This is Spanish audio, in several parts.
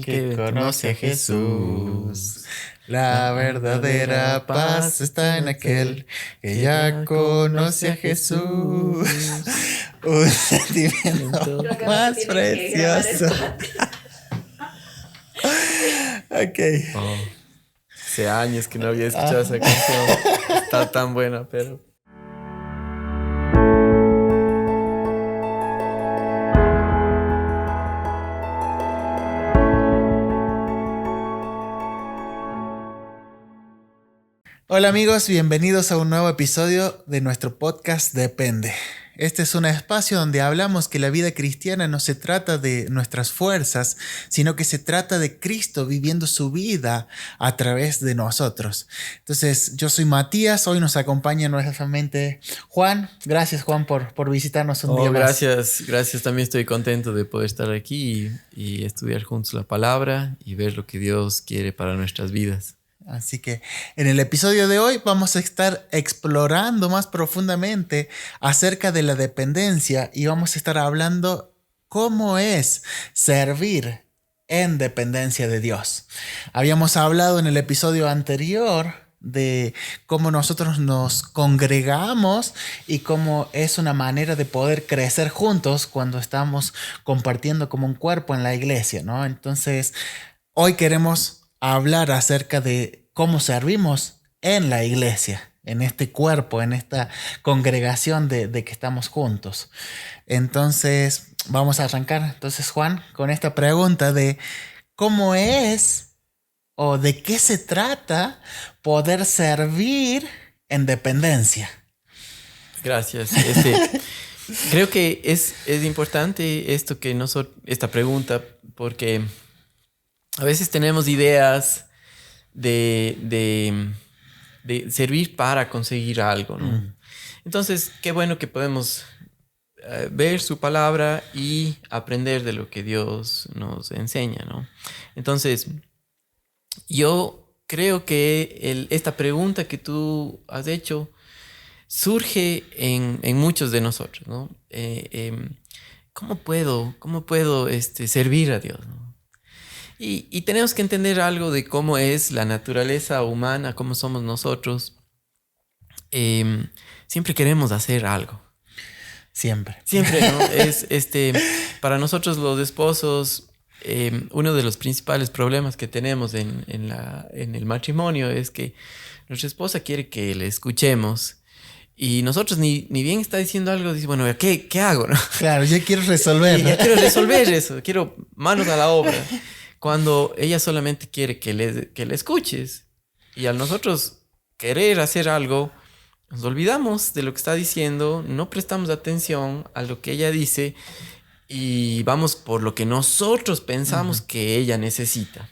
que conoce a Jesús. La verdadera paz está en aquel que ya conoce a Jesús. Un sentimiento más precioso. Ok. Oh, hace años que no había escuchado esa canción. Está tan buena, pero... Hola amigos, bienvenidos a un nuevo episodio de nuestro podcast Depende. Este es un espacio donde hablamos que la vida cristiana no se trata de nuestras fuerzas, sino que se trata de Cristo viviendo su vida a través de nosotros. Entonces, yo soy Matías, hoy nos acompaña nuevamente Juan. Gracias Juan por visitarnos un día más. Gracias. También estoy contento de poder estar aquí y estudiar juntos la palabra y ver lo que Dios quiere para nuestras vidas. Así que en el episodio de hoy vamos a estar explorando más profundamente acerca de la dependencia y vamos a estar hablando cómo es servir en dependencia de Dios. Habíamos hablado en el episodio anterior de cómo nosotros nos congregamos y cómo es una manera de poder crecer juntos cuando estamos compartiendo como un cuerpo en la iglesia, ¿no? Entonces, hoy queremos hablar acerca de cómo servimos en la iglesia, en este cuerpo, en esta congregación de que estamos juntos. Entonces, vamos a arrancar, entonces, Juan, con esta pregunta de cómo es o de qué se trata poder servir en dependencia. Gracias. Creo que es importante esta pregunta porque a veces tenemos ideas de servir para conseguir algo, ¿no? Entonces, qué bueno que podemos ver su palabra y aprender de lo que Dios nos enseña, ¿no? Entonces, yo creo que esta pregunta que tú has hecho surge en muchos de nosotros, ¿no? ¿Cómo puedo servir a Dios, ¿no? Y tenemos que entender algo de cómo es la naturaleza humana, cómo somos nosotros. Siempre queremos hacer algo. Siempre, ¿no? Para nosotros los esposos, uno de los principales problemas que tenemos en el matrimonio es que nuestra esposa quiere que le escuchemos. Y nosotros ni bien está diciendo algo, dice, bueno, ¿qué hago? ¿No? Claro, ya quiero resolver. Ya quiero resolver eso, quiero manos a la obra. Cuando ella solamente quiere que le escuches. Y al nosotros querer hacer algo, nos olvidamos de lo que está diciendo, no prestamos atención a lo que ella dice y vamos por lo que nosotros pensamos que ella necesita.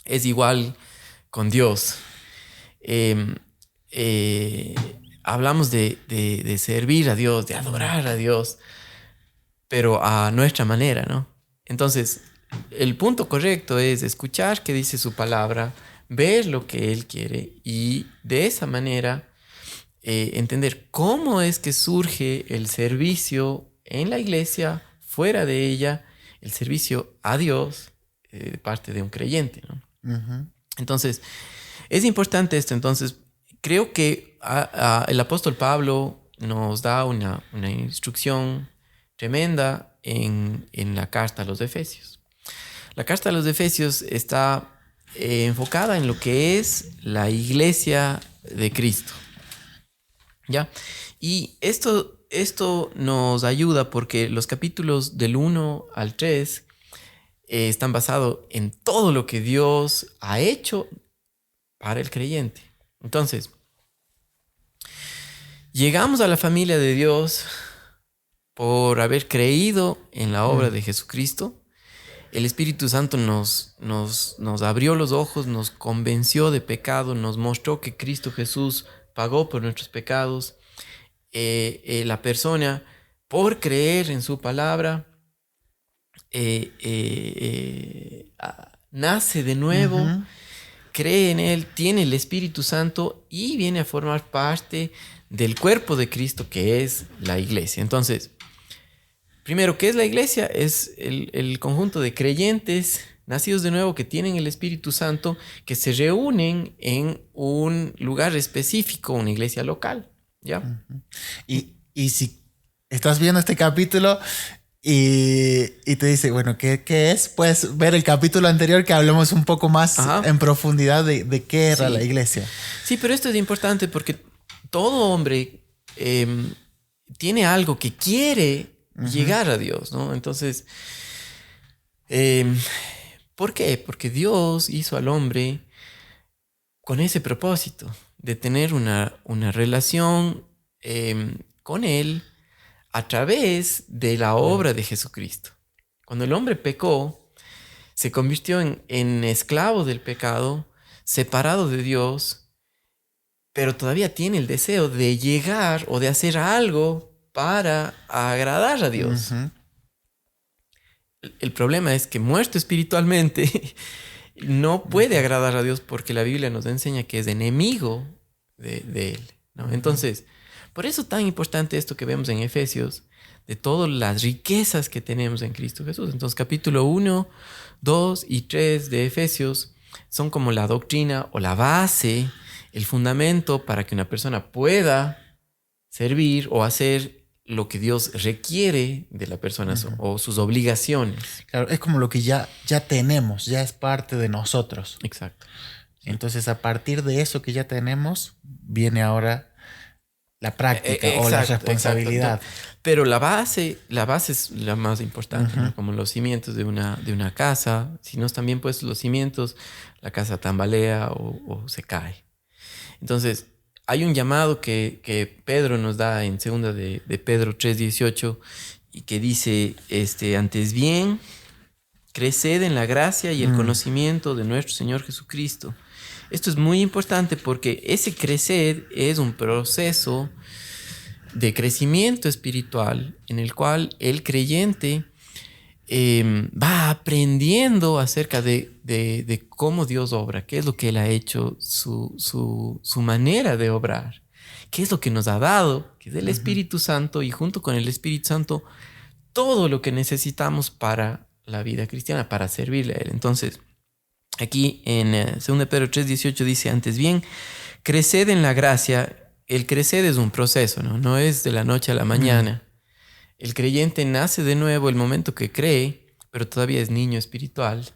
Es igual con Dios. Hablamos de servir a Dios, de adorar a Dios, pero a nuestra manera, ¿no? Entonces, el punto correcto es escuchar qué dice su palabra, ver lo que Él quiere y de esa manera entender cómo es que surge el servicio en la iglesia, fuera de ella, el servicio a Dios de parte de un creyente, ¿no? Entonces, es importante esto. Entonces, creo que el apóstol Pablo nos da una instrucción tremenda en la carta a los Efesios. La carta a los Efesios está enfocada en lo que es la iglesia de Cristo, ¿ya? Y esto nos ayuda porque los capítulos del 1 al 3 están basados en todo lo que Dios ha hecho para el creyente. Entonces, llegamos a la familia de Dios por haber creído en la obra de Jesucristo. El Espíritu Santo nos abrió los ojos, nos convenció de pecado, nos mostró que Cristo Jesús pagó por nuestros pecados. La persona, por creer en su palabra, nace de nuevo, cree en Él, tiene el Espíritu Santo y viene a formar parte del cuerpo de Cristo, que es la iglesia. Entonces, primero, ¿qué es la iglesia? Es el conjunto de creyentes nacidos de nuevo, que tienen el Espíritu Santo, que se reúnen en un lugar específico, una iglesia local, ¿ya? Y si estás viendo este capítulo y te dice, bueno, ¿qué es? Puedes ver el capítulo anterior que hablamos un poco más en profundidad de qué era la iglesia. Sí, pero esto es importante porque todo hombre tiene algo que quiere llegar a Dios, ¿no? Entonces, ¿por qué? Porque Dios hizo al hombre con ese propósito de tener una relación con Él a través de la obra de Jesucristo. Cuando el hombre pecó, se convirtió en esclavo del pecado, separado de Dios, pero todavía tiene el deseo de llegar o de hacer algo para agradar a Dios. El problema es que muerto espiritualmente no puede agradar a Dios porque la Biblia nos enseña que es enemigo de Él, ¿no? Entonces, por eso tan importante esto que vemos en Efesios, de todas las riquezas que tenemos en Cristo Jesús. Entonces, capítulo 1, 2 y 3 de Efesios son como la doctrina o la base, el fundamento para que una persona pueda servir o hacer lo que Dios requiere de la persona o sus obligaciones. Claro, es como lo que ya tenemos, ya es parte de nosotros. Exacto. Entonces, a partir de eso que ya tenemos, viene ahora la práctica o la responsabilidad. Exacto. Pero la base es la más importante, ¿no? Como los cimientos de una casa. Si no están bien puestos los cimientos, la casa tambalea o se cae. Entonces, hay un llamado que Pedro nos da en segunda de Pedro 3:18 y que dice, antes bien, creced en la gracia y el conocimiento de nuestro Señor Jesucristo. Esto es muy importante porque ese crecer es un proceso de crecimiento espiritual en el cual el creyente va aprendiendo acerca de cómo Dios obra, qué es lo que Él ha hecho, su manera de obrar, qué es lo que nos ha dado, que es el Espíritu Santo, y junto con el Espíritu Santo todo lo que necesitamos para la vida cristiana, para servirle a Él. Entonces, aquí en 2 Pedro 3:18 dice, antes bien, creced en la gracia. El crecer es un proceso, ¿no? No es de la noche a la mañana. El creyente nace de nuevo el momento que cree, pero todavía es niño espiritual.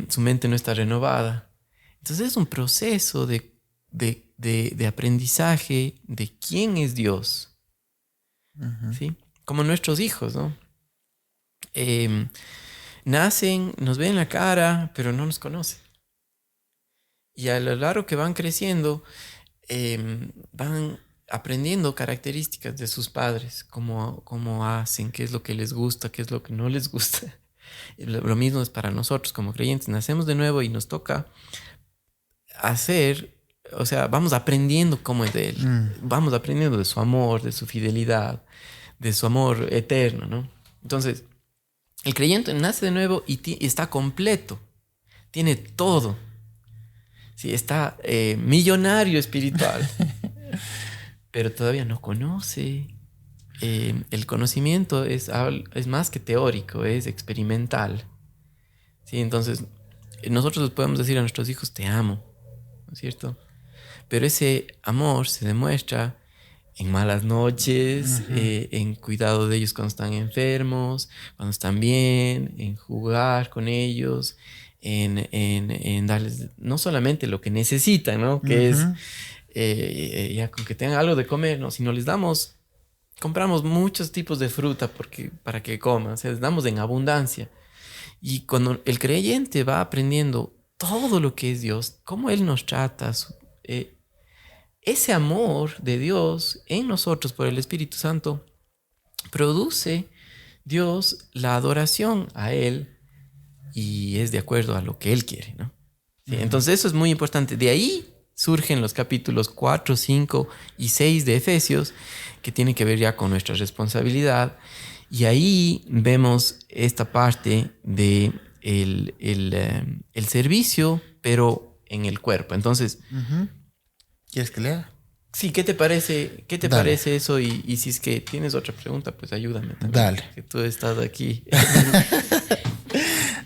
Su mente no está renovada. Entonces es un proceso de aprendizaje de quién es Dios. ¿Sí? Como nuestros hijos, ¿no? Nacen, nos ven la cara, pero no nos conocen. Y a lo largo que van creciendo, van aprendiendo características de sus padres, cómo hacen, qué es lo que les gusta, qué es lo que no les gusta. Lo mismo es para nosotros como creyentes. Nacemos de nuevo y nos toca hacer, o sea, vamos aprendiendo cómo es de Él. Vamos aprendiendo de su amor, de su fidelidad, de su amor eterno, ¿no? Entonces, el creyente nace de nuevo y está completo. Tiene todo. Sí, está millonario espiritual. Pero todavía no conoce. El conocimiento es más que teórico, es experimental. ¿Sí? Entonces, nosotros podemos decir a nuestros hijos, te amo, ¿no es cierto? Pero ese amor se demuestra en malas noches, en cuidado de ellos cuando están enfermos, cuando están bien, en jugar con ellos, en darles no solamente lo que necesitan, ¿no? Que es ya con que tengan algo de comer, ¿no? Sino les damos, compramos muchos tipos de fruta para que coman, o sea, les damos en abundancia. Y cuando el creyente va aprendiendo todo lo que es Dios, cómo Él nos trata, ese amor de Dios en nosotros por el Espíritu Santo produce Dios la adoración a Él y es de acuerdo a lo que Él quiere, ¿no? Sí, entonces eso es muy importante. De ahí surgen los capítulos 4, 5 y 6 de Efesios, que tienen que ver ya con nuestra responsabilidad. Y ahí vemos esta parte de el servicio, pero en el cuerpo. Entonces, ¿quieres que lea? Sí, ¿qué te parece? ¿Qué te parece eso? Y si es que tienes otra pregunta, pues ayúdame también. Dale. Que tú estás aquí.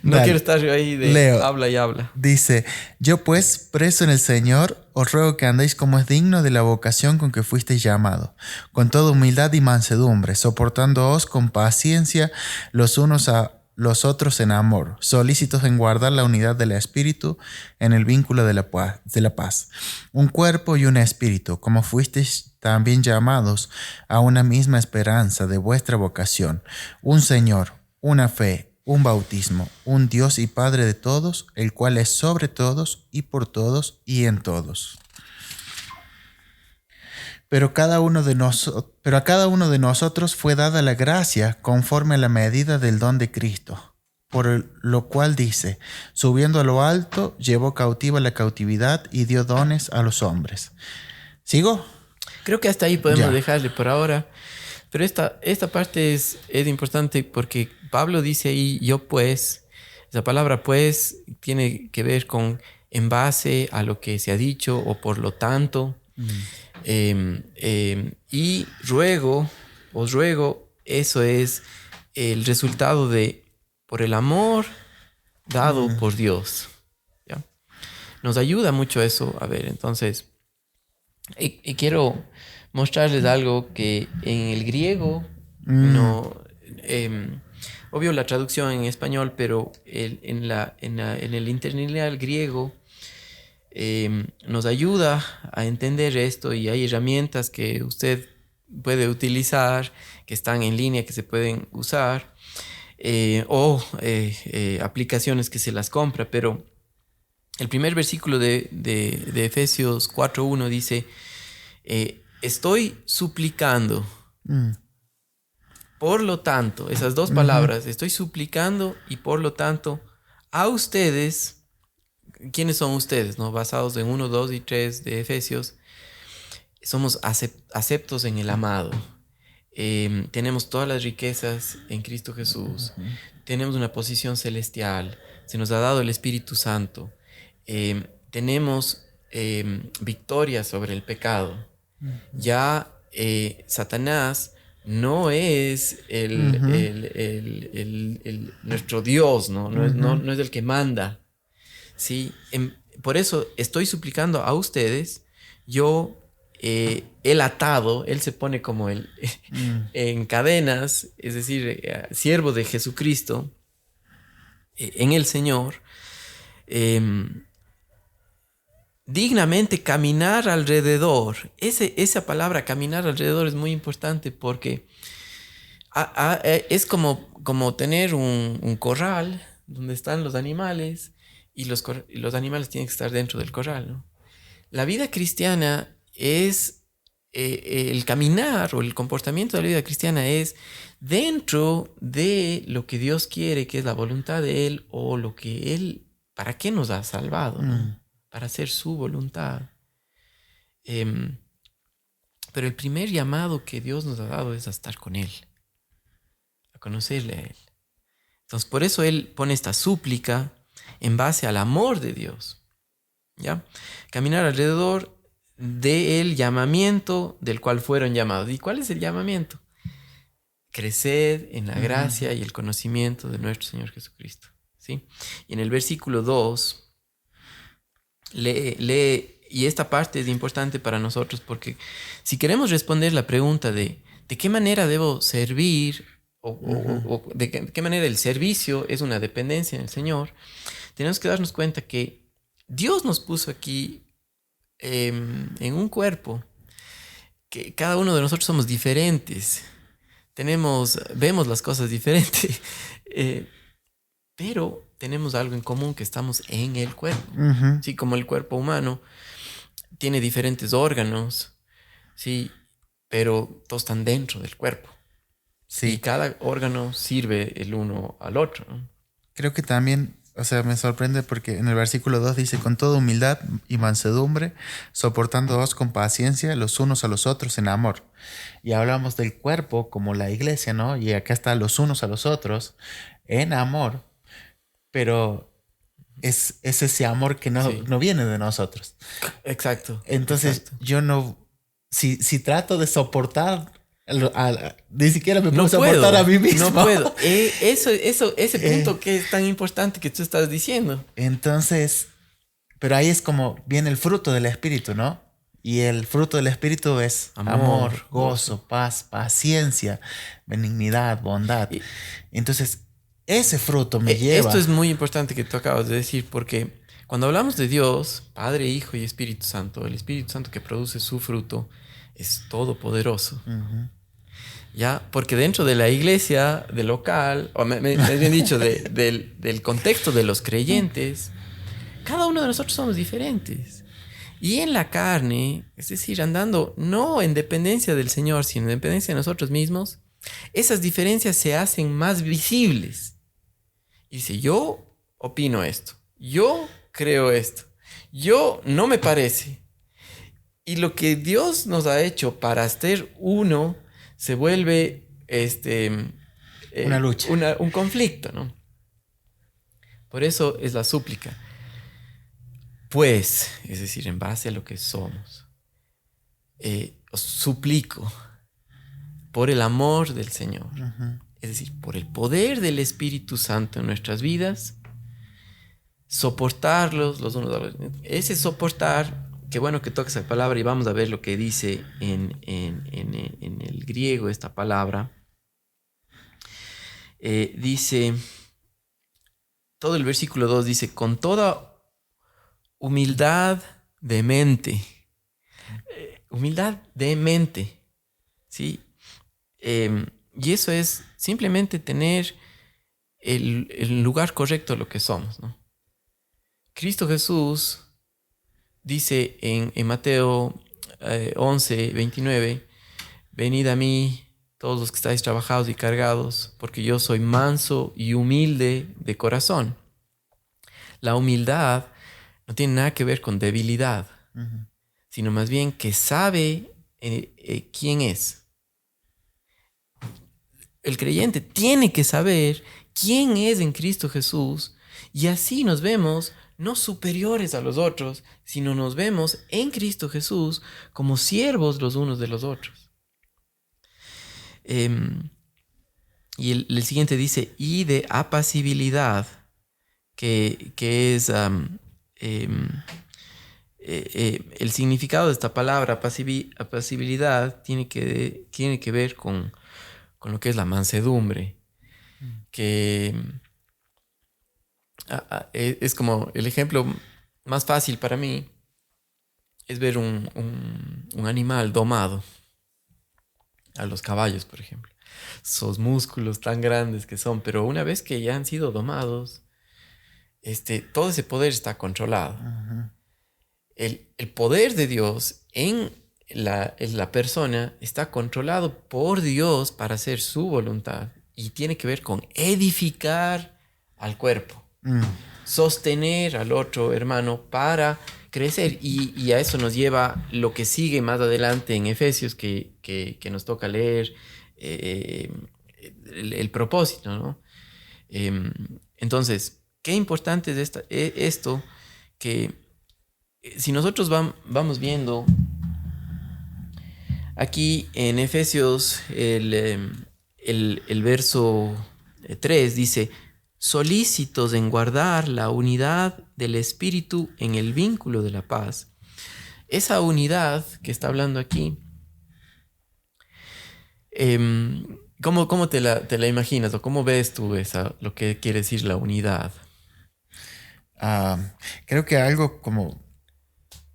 No Dale. quiero estar yo ahí de Leo. habla y habla. Dice, yo pues, preso en el Señor, os ruego que andéis como es digno de la vocación con que fuisteis llamado, con toda humildad y mansedumbre, soportándoos con paciencia los unos a los otros en amor, solícitos en guardar la unidad del espíritu en el vínculo de la paz. Un cuerpo y un espíritu, como fuisteis también llamados a una misma esperanza de vuestra vocación, un Señor, una fe, un bautismo, un Dios y Padre de todos, el cual es sobre todos y por todos y en todos. Pero a cada uno de nosotros fue dada la gracia conforme a la medida del don de Cristo, lo cual dice, subiendo a lo alto, llevó cautiva la cautividad y dio dones a los hombres. ¿Sigo? Creo que hasta ahí podemos Ya. dejarle por ahora. Pero esta parte es importante porque Pablo dice ahí, yo pues, esa palabra pues tiene que ver con en base a lo que se ha dicho o por lo tanto. Y os ruego, eso es el resultado de, por el amor dado por Dios. ¿Ya? Nos ayuda mucho eso. A ver, entonces, y quiero mostrarles algo que en el griego no... obvio la traducción en español, pero en el interlineal griego nos ayuda a entender esto y hay herramientas que usted puede utilizar, que están en línea, que se pueden usar, o aplicaciones que se las compra, pero el primer versículo de Efesios 4:1 dice, estoy suplicando. Por lo tanto, esas dos palabras, estoy suplicando y por lo tanto, a ustedes. ¿Quiénes son ustedes? ¿No? Basados en 1, 2 y 3 de Efesios, somos aceptos en el amado. Tenemos todas las riquezas en Cristo Jesús. Tenemos una posición celestial. Se nos ha dado el Espíritu Santo. Tenemos victoria sobre el pecado. Ya Satanás no es nuestro Dios, ¿no? No es el que manda. Sí, por eso estoy suplicando a ustedes, él atado, él se pone como en cadenas, es decir, siervo de Jesucristo, en el Señor, dignamente caminar alrededor. Esa palabra caminar alrededor es muy importante porque es como tener un corral donde están los animales. Y los animales tienen que estar dentro del corral, ¿no? La vida cristiana es, el caminar o el comportamiento de la vida cristiana es dentro de lo que Dios quiere, que es la voluntad de Él o lo que Él, ¿para qué nos ha salvado? ¿No? Para hacer su voluntad. Pero el primer llamado que Dios nos ha dado es a estar con Él, a conocerle a Él. Entonces, por eso Él pone esta súplica en base al amor de Dios, ¿ya? Caminar alrededor del llamamiento del cual fueron llamados. ¿Y cuál es el llamamiento? Crecer en la gracia y el conocimiento de nuestro Señor Jesucristo, ¿sí? Y en el versículo 2, lee, y esta parte es importante para nosotros porque si queremos responder la pregunta de qué manera debo servir o de qué manera el servicio es una dependencia en el Señor, tenemos que darnos cuenta que Dios nos puso aquí en un cuerpo, que cada uno de nosotros somos diferentes, vemos las cosas diferentes, pero tenemos algo en común, que estamos en el cuerpo. Sí, como el cuerpo humano tiene diferentes órganos, sí, pero todos están dentro del cuerpo. Sí. Y cada órgano sirve el uno al otro, ¿no? Creo que también, o sea, me sorprende porque en el versículo 2 dice, con toda humildad y mansedumbre, soportándoos con paciencia los unos a los otros en amor. Y hablamos del cuerpo como la iglesia, ¿no? Y acá está los unos a los otros en amor, pero es ese amor que no viene de nosotros. Exacto. Entonces, exacto. yo no, si trato de soportar Ni siquiera me No puedo puedo, soportar a mí mismo. no puedo. Ese punto que es tan importante que tú estás diciendo. Entonces, pero ahí es como viene el fruto del espíritu, ¿no? Y el fruto del espíritu es amor, gozo, paz, paciencia, benignidad, bondad. Y Entonces, ese fruto me lleva. esto es muy importante que tú acabas de decir, porque cuando hablamos de Dios, Padre, Hijo y Espíritu Santo, el Espíritu Santo que produce su fruto es todopoderoso. Ujú. ¿Ya? Porque dentro de la iglesia, del local, o me bien dicho, del contexto de los creyentes, cada uno de nosotros somos diferentes. Y en la carne, es decir, andando no en dependencia del Señor, sino en dependencia de nosotros mismos, esas diferencias se hacen más visibles. Y dice, yo opino esto, yo creo esto, yo no me parece. Y lo que Dios nos ha hecho para ser uno se vuelve Una lucha. un conflicto, ¿no? Por eso es la súplica. Pues, es decir, en base a lo que somos, os suplico por el amor del Señor, es decir, por el poder del Espíritu Santo en nuestras vidas, soportarlos los unos a los otros. Ese soportar, qué bueno que toques esa palabra y vamos a ver lo que dice en el griego esta palabra. Dice, todo el versículo 2 dice, con toda humildad de mente. Humildad de mente, ¿sí? Y eso es simplemente tener el lugar correcto de lo que somos, ¿no? Cristo Jesús dice en Mateo 11, 29, venid a mí todos los que estáis trabajados y cargados, porque yo soy manso y humilde de corazón. La humildad no tiene nada que ver con debilidad, sino más bien que sabe quién es. El creyente tiene que saber quién es en Cristo Jesús y así nos vemos no superiores a los otros, sino nos vemos en Cristo Jesús como siervos los unos de los otros. Y el siguiente dice, y de apacibilidad, que es el significado de esta palabra, apacibilidad, tiene que ver con lo que es la mansedumbre, que es como el ejemplo más fácil para mí, es ver un animal domado, a los caballos, por ejemplo. Esos músculos tan grandes que son, pero una vez que ya han sido domados, todo ese poder está controlado. El poder de Dios en la persona está controlado por Dios para hacer su voluntad y tiene que ver con edificar al cuerpo, sostener al otro hermano para crecer y a eso nos lleva lo que sigue más adelante en Efesios que nos toca leer, el propósito, ¿no? Entonces, qué importante es esto, que si nosotros vamos viendo aquí en Efesios el verso 3 dice, solícitos en guardar la unidad del Espíritu en el vínculo de la paz. Esa unidad que está hablando aquí, ¿cómo te la imaginas o cómo ves tú lo que quiere decir la unidad? Creo que algo como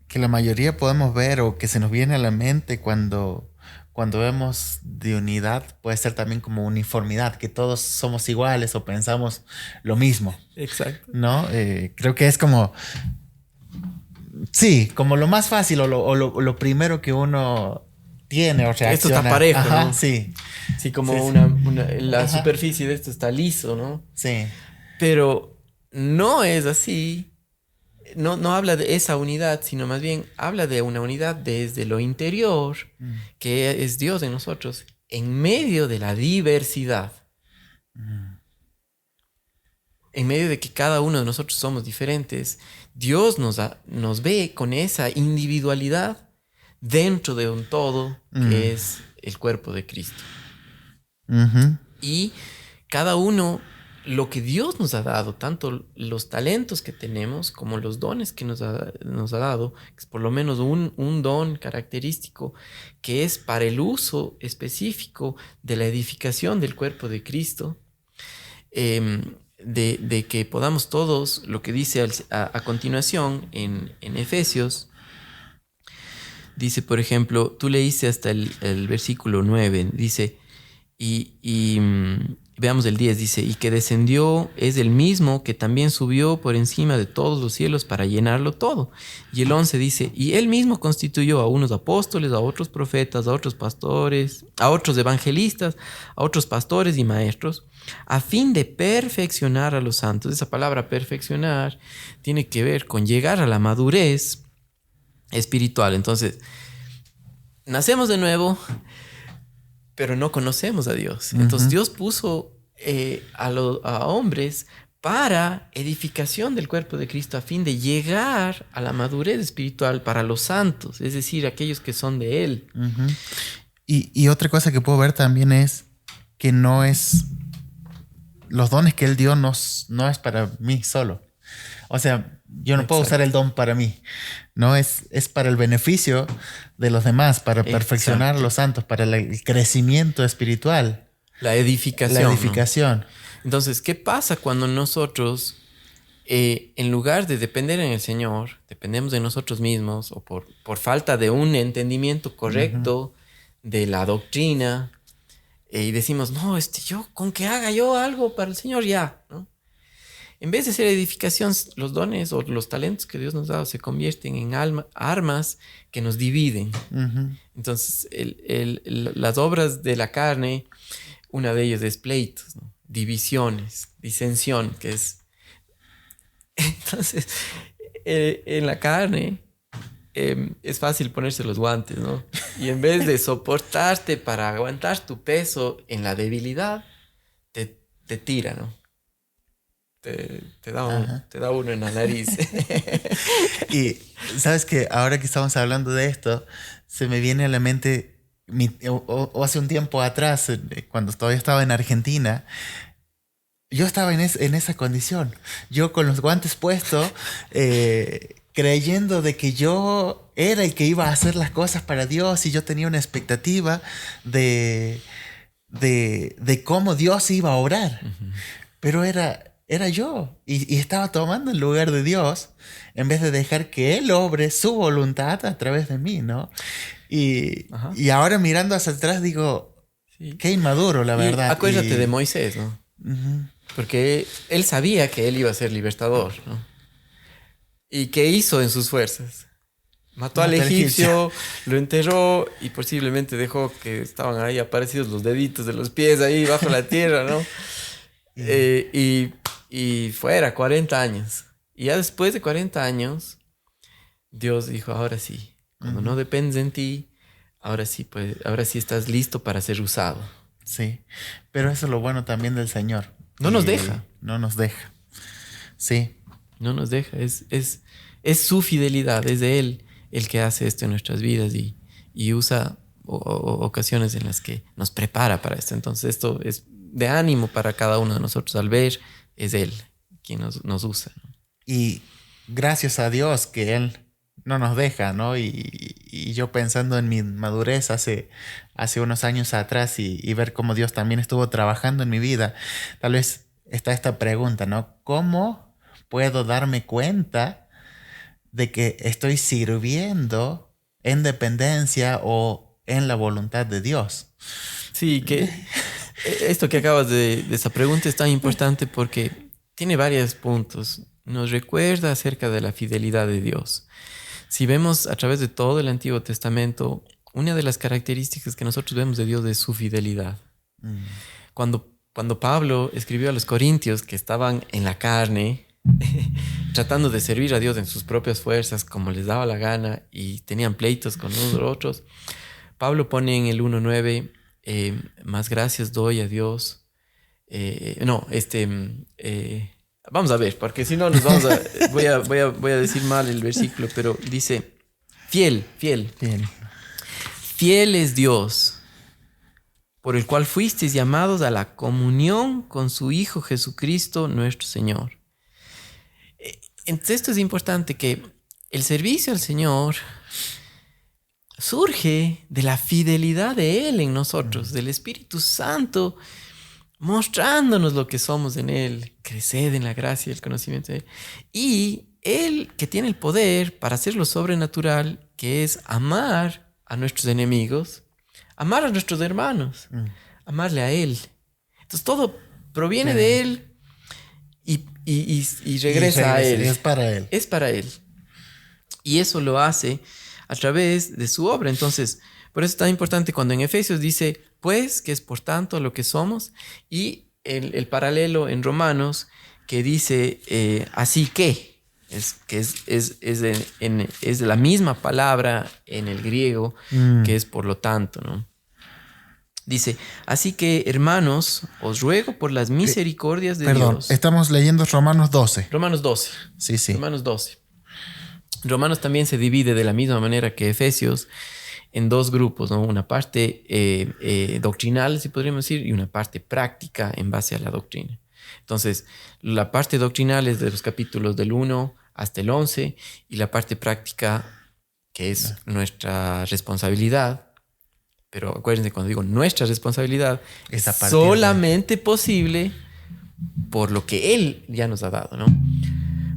que la mayoría podemos ver o que se nos viene a la mente cuando vemos de unidad puede ser también como uniformidad, que todos somos iguales o pensamos lo mismo. Exacto. ¿No? Creo que es como, sí, como lo más fácil o lo primero que uno tiene o reacciona. Esto está parejo, ajá, ¿no? Sí. Sí, como Sí, la ajá. superficie de esto está liso, ¿no? Sí. Pero no es así. No habla de esa unidad, sino más bien habla de una unidad desde lo interior, que es Dios en nosotros, en medio de la diversidad. En medio de que cada uno de nosotros somos diferentes, Dios nos ve con esa individualidad dentro de un todo que es el cuerpo de Cristo. Ujú. Y cada uno, lo que Dios nos ha dado, tanto los talentos que tenemos como los dones que nos ha dado, es por lo menos un don característico que es para el uso específico de la edificación del cuerpo de Cristo, de que podamos todos, lo que dice a continuación en Efesios, dice, por ejemplo, tú leíste hasta el versículo 9, dice, veamos el 10, dice, y que descendió es el mismo que también subió por encima de todos los cielos para llenarlo todo. Y el 11 dice, y él mismo constituyó a unos apóstoles, a otros profetas, a otros pastores, a otros evangelistas, a otros pastores y maestros, a fin de perfeccionar a los santos. Esa palabra perfeccionar tiene que ver con llegar a la madurez espiritual. Entonces, nacemos de nuevo, pero no conocemos a Dios. Entonces Dios puso a hombres para edificación del cuerpo de Cristo a fin de llegar a la madurez espiritual para los santos, es decir, aquellos que son de Él. Uh-huh. Y otra cosa que puedo ver también es que no es... Los dones que Él dio no es para mí solo. O sea, yo no puedo usar el don para mí. No es para el beneficio de los demás, para perfeccionar a los santos, para el crecimiento espiritual. La edificación. La edificación. ¿No? Entonces, ¿qué pasa cuando nosotros, en lugar de depender en el Señor, dependemos de nosotros mismos o por falta de un entendimiento correcto de la doctrina y decimos, no, yo con que haga yo algo para el Señor ya, ¿no? En vez de ser edificación, los dones o los talentos que Dios nos ha dado se convierten en armas que nos dividen. Uh-huh. Entonces, las obras de la carne, una de ellas es pleitos, ¿no? Divisiones, disensión, que es... Entonces, en la carne es fácil ponerse los guantes, ¿no? Y en vez de soportarte para aguantar tu peso en la debilidad, te tira, ¿no? Te da uno en la nariz. Y sabes que ahora que estamos hablando de esto, se me viene a la mente, o hace un tiempo atrás, cuando todavía estaba en Argentina, yo estaba en esa condición. Yo con los guantes puestos, creyendo de que yo era el que iba a hacer las cosas para Dios y yo tenía una expectativa de cómo Dios iba a obrar. Uh-huh. Pero era yo y estaba tomando el lugar de Dios en vez de dejar que Él obre su voluntad a través de mí, ¿no? Y ahora mirando hacia atrás digo, sí, qué inmaduro, la verdad. Acuérdate de Moisés, ¿no? Uh-huh. Porque él sabía que él iba a ser libertador, ¿no? ¿Y qué hizo en sus fuerzas? Mató al egipcio, lo enterró y posiblemente dejó que estaban ahí aparecidos los deditos de los pies ahí bajo la tierra, ¿no? Y fuera, 40 años. Y ya después de 40 años, Dios dijo, ahora sí, cuando no dependes en ti, ahora sí estás listo para ser usado. Sí, pero eso es lo bueno también del Señor. No nos deja. No nos deja. Sí. No nos deja. Es su fidelidad, es de Él el que hace esto en nuestras vidas y usa ocasiones en las que nos prepara para esto. Entonces esto es de ánimo para cada uno de nosotros al ver, es Él quien nos usa, ¿no? Y gracias a Dios que Él no nos deja, ¿no? Y yo pensando en mi madurez hace unos años atrás y ver cómo Dios también estuvo trabajando en mi vida, tal vez está esta pregunta, ¿no? ¿Cómo puedo darme cuenta de que estoy sirviendo en dependencia o en la voluntad de Dios? Sí, que esto que acabas de esa pregunta es tan importante porque tiene varios puntos. Nos recuerda acerca de la fidelidad de Dios. Si vemos a través de todo el Antiguo Testamento, una de las características que nosotros vemos de Dios es su fidelidad. Cuando Pablo escribió a los corintios que estaban en la carne, tratando de servir a Dios en sus propias fuerzas, como les daba la gana, y tenían pleitos con unos u otros, Pablo pone en el 1:9, más gracias doy a Dios. Vamos a ver, porque si no nos vamos voy a decir mal el versículo, pero dice fiel. fiel es Dios, por el cual fuisteis llamados a la comunión con su Hijo Jesucristo nuestro Señor. Entonces esto es importante, que el servicio al Señor surge de la fidelidad de Él en nosotros, del Espíritu Santo mostrándonos lo que somos en Él. Creced en la gracia y el conocimiento de Él. Y Él que tiene el poder para hacer lo sobrenatural, que es amar a nuestros enemigos, amar a nuestros hermanos, amarle a Él. Entonces todo proviene de Él y regresa a Él. Es para Él. Es para Él. Y eso lo hace a través de su obra. Entonces, por eso es tan importante cuando en Efesios dice, pues, que es por tanto lo que somos, y el paralelo en Romanos que dice, así que, es de la misma palabra en el griego, que es por lo tanto, ¿no? Dice, así que, hermanos, os ruego por las misericordias de Dios. Estamos leyendo Romanos 12. Romanos 12. Sí. Romanos 12. Romanos también se divide de la misma manera que Efesios en dos grupos, ¿no? Una parte doctrinal, si podríamos decir, y una parte práctica en base a la doctrina. Entonces, la parte doctrinal es de los capítulos del 1 hasta el 11, y la parte práctica, que es nuestra responsabilidad. Pero acuérdense, cuando digo nuestra responsabilidad, es solamente posible por lo que Él ya nos ha dado, ¿no?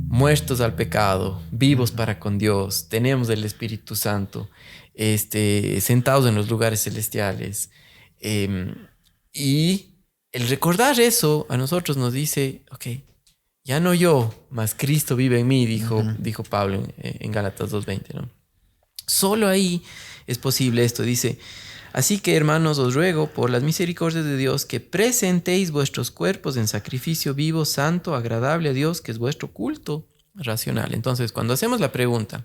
Muertos al pecado, vivos para con Dios, tenemos el Espíritu Santo, sentados en los lugares celestiales. Y el recordar eso a nosotros nos dice, ok, ya no yo, mas Cristo vive en mí, dijo Pablo en Gálatas 2:20, ¿no? Solo ahí es posible esto. Dice, así que, hermanos, os ruego por las misericordias de Dios que presentéis vuestros cuerpos en sacrificio vivo, santo, agradable a Dios, que es vuestro culto racional. Entonces, cuando hacemos la pregunta,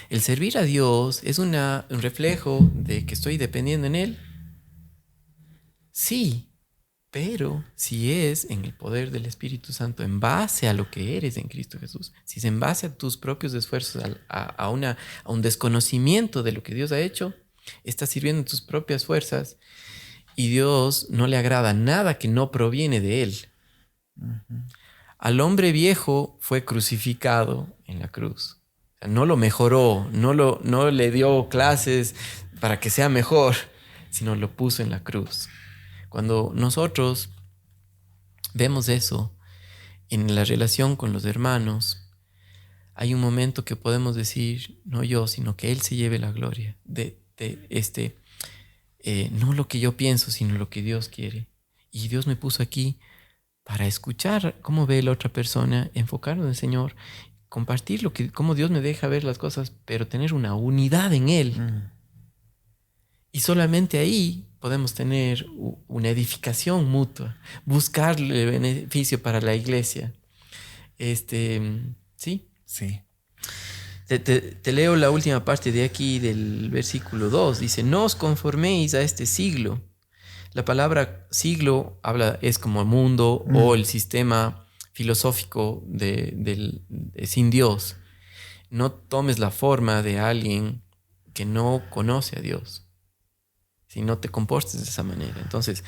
¿el servir a Dios es un reflejo de que estoy dependiendo en Él? Sí, pero si es en el poder del Espíritu Santo, en base a lo que eres en Cristo Jesús, si es en base a tus propios esfuerzos, a un desconocimiento de lo que Dios ha hecho, estás sirviendo en tus propias fuerzas y Dios no le agrada nada que no proviene de Él. Al hombre viejo fue crucificado en la cruz. O sea, no lo mejoró, no le dio clases para que sea mejor, sino lo puso en la cruz. Cuando nosotros vemos eso en la relación con los hermanos, hay un momento que podemos decir, no yo, sino que Él se lleve la gloria no lo que yo pienso, sino lo que Dios quiere. Y Dios me puso aquí para escuchar cómo ve la otra persona, enfocarnos en el Señor, compartir cómo Dios me deja ver las cosas, pero tener una unidad en Él. Y solamente ahí podemos tener una edificación mutua, buscarle beneficio para la iglesia. ¿Sí? Sí. Te leo la última parte de aquí del versículo 2. Dice, no os conforméis a este siglo. La palabra siglo es como el mundo o el sistema filosófico sin Dios. No tomes la forma de alguien que no conoce a Dios, si no te comportes de esa manera. Entonces,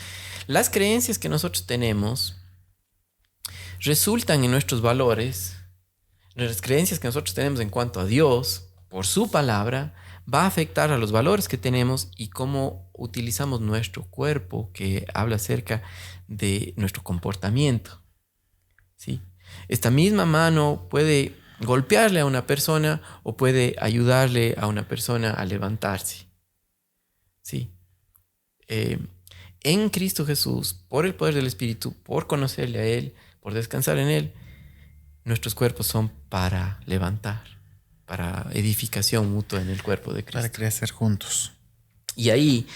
las creencias que nosotros tenemos resultan en nuestros valores. Las creencias que nosotros tenemos en cuanto a Dios, por su palabra, va a afectar a los valores que tenemos y cómo utilizamos nuestro cuerpo, que habla acerca de nuestro comportamiento. ¿Sí? Esta misma mano puede golpearle a una persona o puede ayudarle a una persona a levantarse. ¿Sí? En Cristo Jesús, por el poder del Espíritu, por conocerle a Él, por descansar en Él, nuestros cuerpos son para levantar, para edificación mutua en el cuerpo de Cristo. Para crecer juntos. Y ahí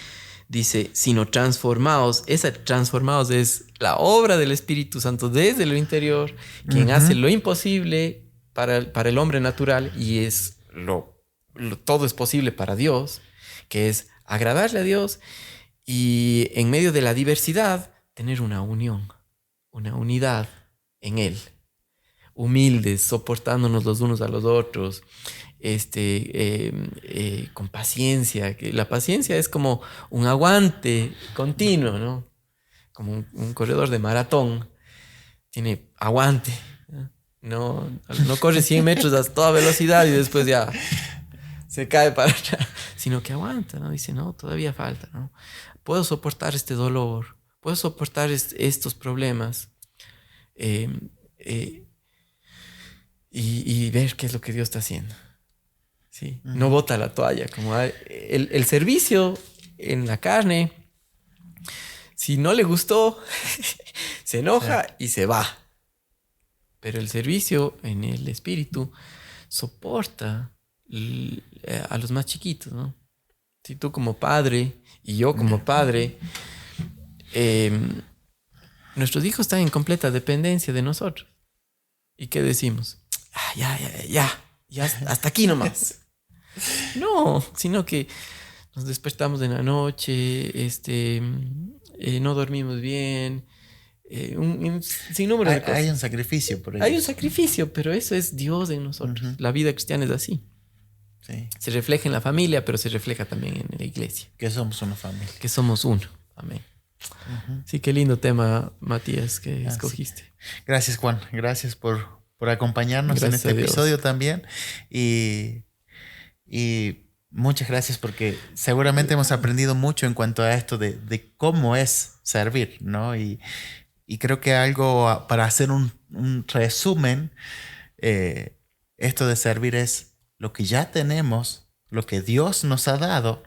dice, sino transformaos. Esa transformaos es la obra del Espíritu Santo desde lo interior, quien hace lo imposible para el hombre natural, y es todo es posible para Dios, que es agradarle a Dios y en medio de la diversidad tener una unión, una unidad en Él. Humildes, soportándonos los unos a los otros, con paciencia. Que la paciencia es como un aguante continuo, ¿no? Como un corredor de maratón. Tiene aguante. No, no corre 100 metros a toda velocidad y después ya se cae para atrás, sino que aguanta, ¿no? Dice, no, todavía falta, ¿no? Puedo soportar este dolor, puedo soportar estos problemas y ver qué es lo que Dios está haciendo. ¿Sí? No bota la toalla. Como el servicio en la carne, si no le gustó, se enoja y se va. Pero el servicio en el espíritu soporta a los más chiquitos, ¿no? Si tú como padre y yo como padre, nuestros hijos están en completa dependencia de nosotros. ¿Y qué decimos? Ya, hasta aquí nomás. No, sino que nos despertamos en la noche, no dormimos bien, un sinnúmero de cosas. Hay un sacrificio por ello. Hay un sacrificio, pero eso es Dios en nosotros. La vida cristiana es así. Sí. Se refleja en la familia, pero se refleja también en la iglesia. Que somos una familia. Que somos uno. Amén. Sí, qué lindo tema, Matías, que escogiste. Sí. Gracias, Juan. Gracias por acompañarnos Gracias en este episodio también. Y muchas gracias porque seguramente hemos aprendido mucho en cuanto a esto de cómo es servir, ¿no? Y creo que algo para hacer un resumen, esto de servir es lo que ya tenemos, lo que Dios nos ha dado,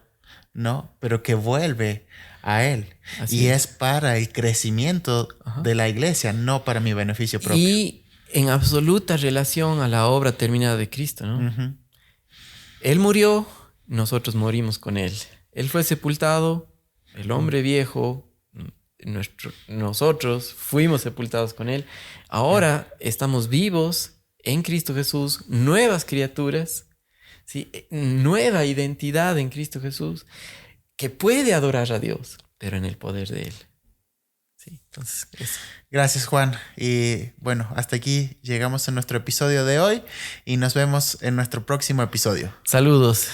¿no? Pero que vuelve a Él. Así es para el crecimiento de la iglesia, no para mi beneficio propio. Y en absoluta relación a la obra terminada de Cristo, ¿no? Él murió, nosotros morimos con Él. Él fue sepultado, el hombre viejo, nosotros fuimos sepultados con Él. Ahora estamos vivos en Cristo Jesús, nuevas criaturas, ¿sí? Nueva identidad en Cristo Jesús, que puede adorar a Dios, pero en el poder de Él. Sí, entonces, eso. Gracias, Juan. Y bueno, hasta aquí llegamos a nuestro episodio de hoy y nos vemos en nuestro próximo episodio. Saludos.